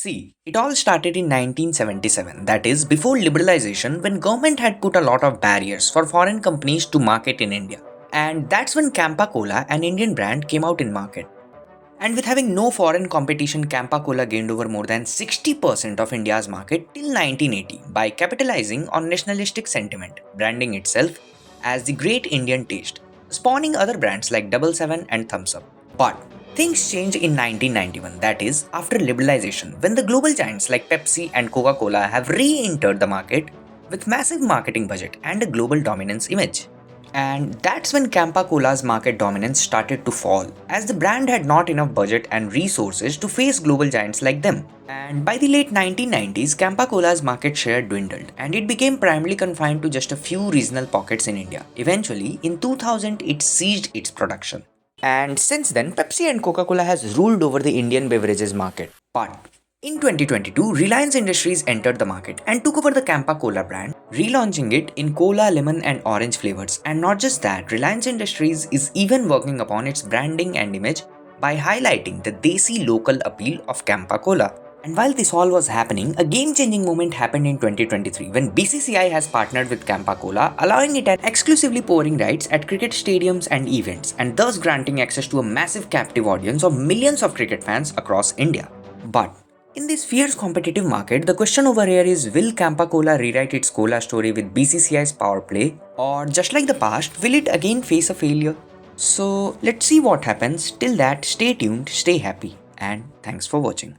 See, it all started in 1977, that is, before liberalization, when government had put a lot of barriers for foreign companies to market in India. And that's when Campa Cola, an Indian brand, came out in market. And with having no foreign competition, Campa Cola gained over more than 60% of India's market till 1980 by capitalizing on nationalistic sentiment, branding itself as the Great Indian Taste, spawning other brands like Double Seven and Thumbs Up. But things changed in 1991, that is, after liberalization, when the global giants like Pepsi and Coca Cola have re entered the market with massive marketing budget and a global dominance image. And that's when Campa Cola's market dominance started to fall, as the brand had not enough budget and resources to face global giants like them. And by the late 1990s, Campa Cola's market share dwindled, and it became primarily confined to just a few regional pockets in India. Eventually, in 2000, it ceased its production. And since then, Pepsi and Coca-Cola has ruled over the Indian beverages market. But in 2022, Reliance Industries entered the market and took over the Campa Cola brand, relaunching it in cola, lemon, and orange flavors. And not just that, Reliance Industries is even working upon its branding and image by highlighting the desi local appeal of Campa Cola. And while this all was happening, a game-changing moment happened in 2023 when BCCI has partnered with Campa Cola, allowing it an exclusively pouring rights at cricket stadiums and events, and thus granting access to a massive captive audience of millions of cricket fans across India. But in this fierce competitive market, the question over here is, will Campa Cola rewrite its cola story with BCCI's power play, or just like the past, will it again face a failure? So let's see what happens. Till that, stay tuned, stay happy, and thanks for watching.